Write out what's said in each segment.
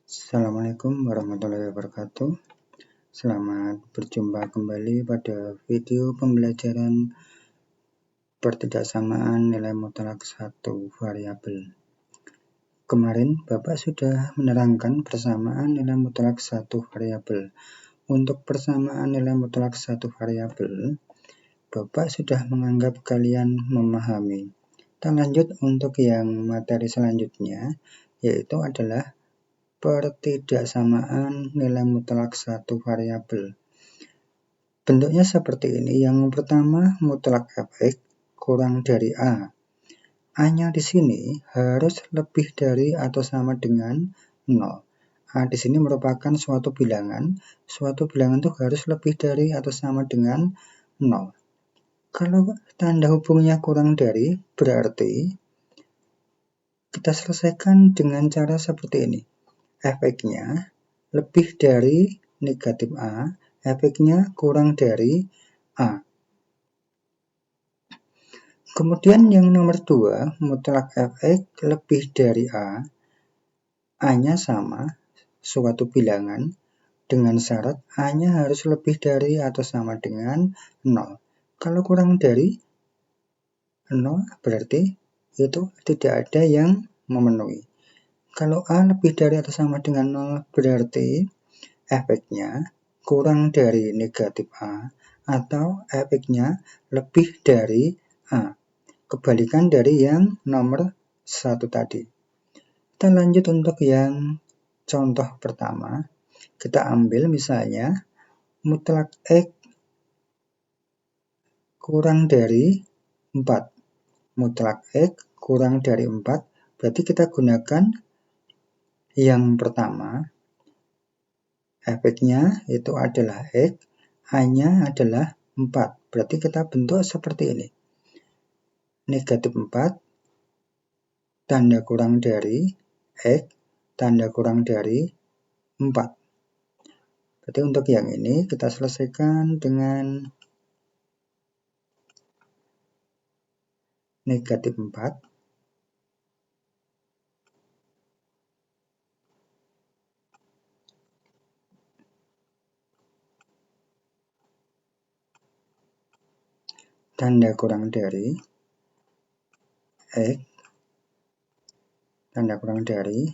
Assalamualaikum warahmatullahi wabarakatuh. Selamat berjumpa kembali pada video pembelajaran pertidaksamaan nilai mutlak satu variabel. Kemarin Bapak sudah menerangkan persamaan nilai mutlak satu variabel. Untuk persamaan nilai mutlak satu variabel, Bapak sudah menganggap kalian memahami. Kita lanjut untuk yang materi selanjutnya, yaitu adalah pertidaksamaan nilai mutlak satu variabel. Bentuknya seperti ini. Yang pertama, mutlak fx kurang dari a. A-nya di sini harus lebih dari atau sama dengan 0. A di sini merupakan suatu bilangan. Suatu bilangan itu harus lebih dari atau sama dengan 0. Kalau tanda hubungnya kurang dari, berarti kita selesaikan dengan cara seperti ini. Fx-nya lebih dari negatif A, fx-nya kurang dari A. Kemudian yang nomor 2, mutlak fx lebih dari A, A-nya sama, suatu bilangan, dengan syarat A-nya harus lebih dari atau sama dengan 0. Kalau kurang dari 0, berarti itu tidak ada yang memenuhi. Kalau A lebih dari atau sama dengan 0, berarti fx-nya kurang dari negatif A atau fx-nya lebih dari A. Kebalikan dari yang nomor 1 tadi. Kita lanjut untuk yang contoh pertama. Kita ambil misalnya mutlak X kurang dari 4. Mutlak X kurang dari 4. Berarti kita gunakan yang pertama. Fx-nya itu adalah X, A-nya adalah 4. Berarti kita bentuk seperti ini. Negatif 4, tanda kurang dari X, tanda kurang dari 4. Berarti untuk yang ini kita selesaikan dengan negatif 4. Tanda kurang dari X, tanda kurang dari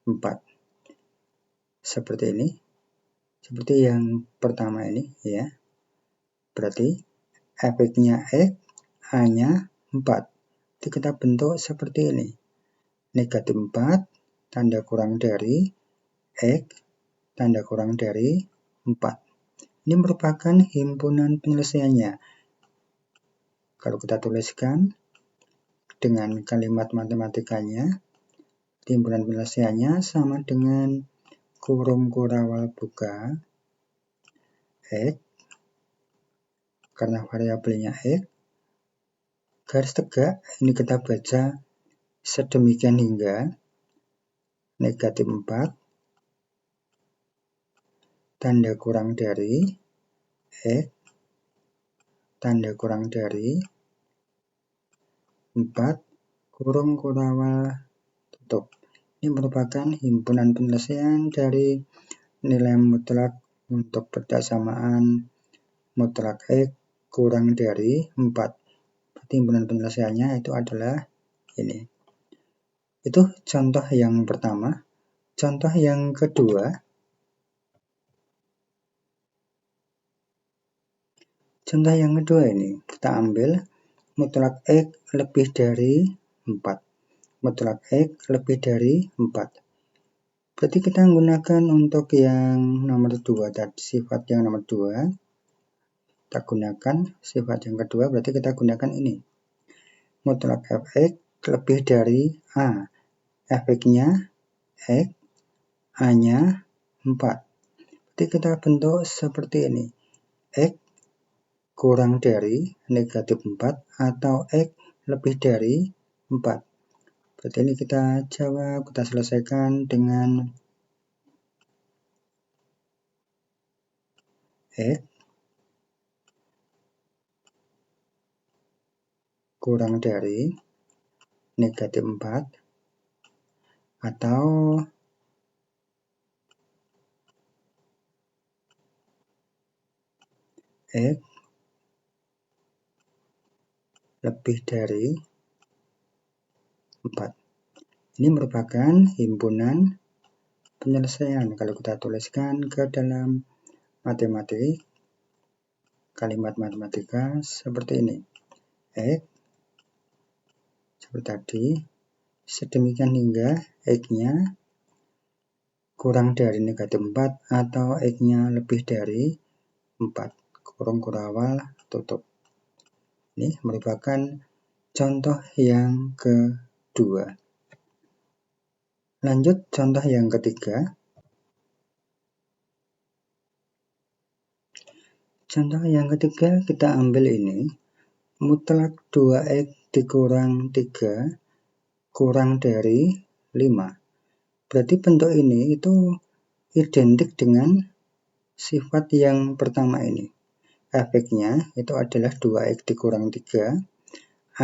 4. Seperti ini. Seperti yang pertama ini ya. Berarti fx-nya X, A-nya 4. Jadi kita bentuk seperti ini. Negatif 4, tanda kurang dari X, tanda kurang dari 4. Ini merupakan himpunan penyelesaiannya. Kalau kita tuliskan dengan kalimat matematikanya, himpunan penyelesaiannya sama dengan kurung kurawal buka X, karena variabelnya X, garis tegak, ini kita baca sedemikian hingga negatif 4, tanda kurang dari X, tanda kurang dari 4, kurung kurawal tutup. Ini merupakan himpunan penyelesaian dari nilai mutlak untuk persamaan mutlak X kurang dari 4. Himpunan penyelesaiannya itu adalah ini. Itu contoh yang pertama. Contoh yang kedua. Contoh yang kedua ini, kita ambil mutlak X lebih dari 4. Mutlak X lebih dari 4. Berarti kita menggunakan untuk yang nomor 2 tadi, sifat yang nomor 2. Kita gunakan sifat yang kedua, berarti kita gunakan ini. Mutlak fx lebih dari A. Fx-nya X, A-nya 4. Berarti kita bentuk seperti ini. X kurang dari negatif 4 atau X lebih dari 4. Berarti ini kita jawab, kita selesaikan dengan X kurang dari negatif 4 atau X lebih dari 4. Ini merupakan himpunan penyelesaian. Kalau kita tuliskan ke dalam matematik, kalimat matematika seperti ini. X seperti tadi, sedemikian hingga X-nya kurang dari negatif 4 atau X-nya lebih dari 4. Kurung kurawal tutup. Ini merupakan contoh yang kedua. Lanjut contoh yang ketiga. Contoh yang ketiga kita ambil ini. Mutlak 2X dikurang 3 kurang dari 5. Berarti bentuk ini itu identik dengan sifat yang pertama ini. Efeknya itu adalah 2X dikurang 3,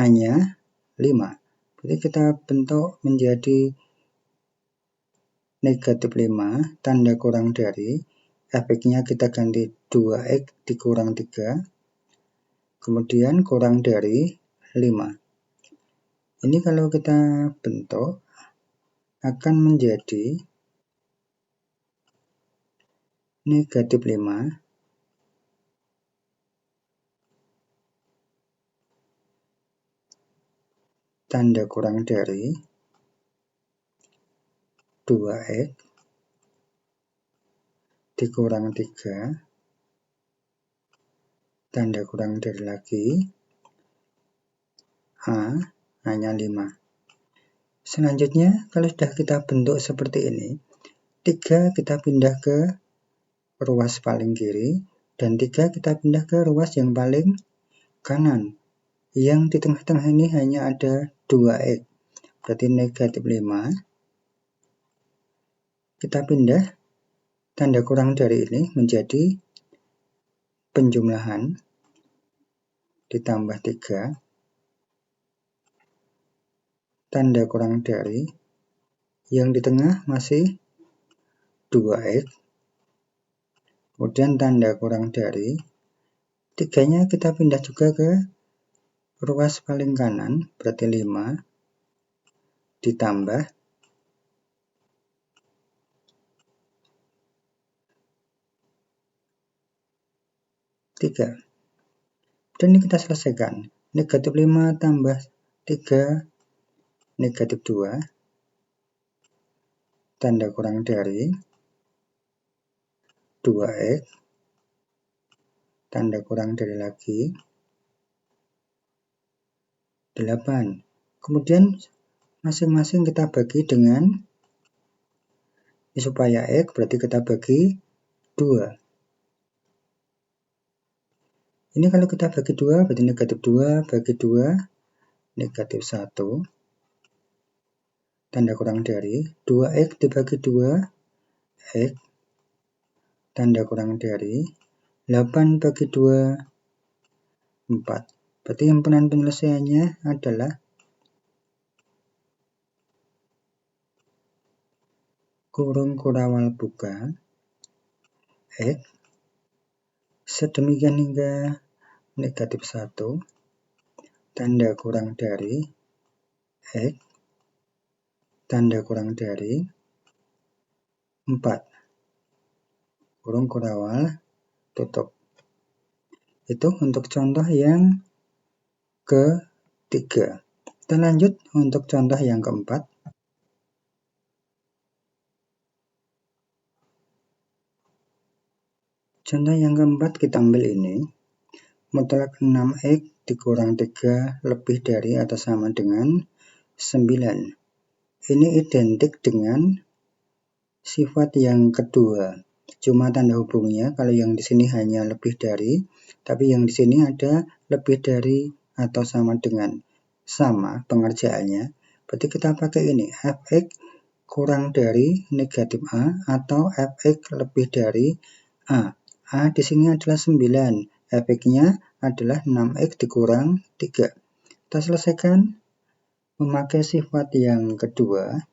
A-nya 5. Jadi kita bentuk menjadi negatif 5, tanda kurang dari, efeknya kita ganti 2X dikurang 3, kemudian kurang dari 5. Ini kalau kita bentuk akan menjadi negatif 5 tanda kurang dari 2X dikurang 3 tanda kurang dari lagi A-nya 5. Selanjutnya kalau sudah kita bentuk seperti ini, 3 kita pindah ke ruas paling kiri dan 3 kita pindah ke ruas yang paling kanan. Yang di tengah-tengah ini hanya ada 2X, berarti negatif 5. Kita pindah tanda kurang dari ini menjadi penjumlahan ditambah 3 tanda kurang dari, yang di tengah masih 2X, kemudian tanda kurang dari, 3-nya kita pindah juga ke ruas paling kanan, berarti 5 ditambah 3. Dan ini kita selesaikan. Negatif 5 tambah 3, negatif 2, tanda kurang dari 2X, tanda kurang dari lagi 8. Kemudian masing-masing kita bagi dengan, supaya X berarti kita bagi 2. Ini kalau kita bagi 2 berarti negatif 2 bagi 2 negatif 1 tanda kurang dari 2X dibagi 2 X tanda kurang dari 8 bagi 2 4. Berarti himpunan penyelesaiannya adalah kurung kurawal buka X sedemikian hingga negatif 1 tanda kurang dari X tanda kurang dari 4 kurung kurawal tutup. Itu untuk contoh yang ketiga. Kita lanjut untuk contoh yang keempat. Contoh yang keempat kita ambil ini. Mutlak 6X dikurang 3 lebih dari atau sama dengan 9. Ini identik dengan sifat yang kedua. Cuma tanda hubungnya kalau yang di sini hanya lebih dari, tapi yang di sini ada lebih dari atau sama dengan. Sama pengerjaannya. Berarti kita pakai ini, fx kurang dari negatif A atau fx lebih dari A. A di sini adalah 9, efeknya adalah 6X dikurang 3. Kita selesaikan memakai sifat yang kedua.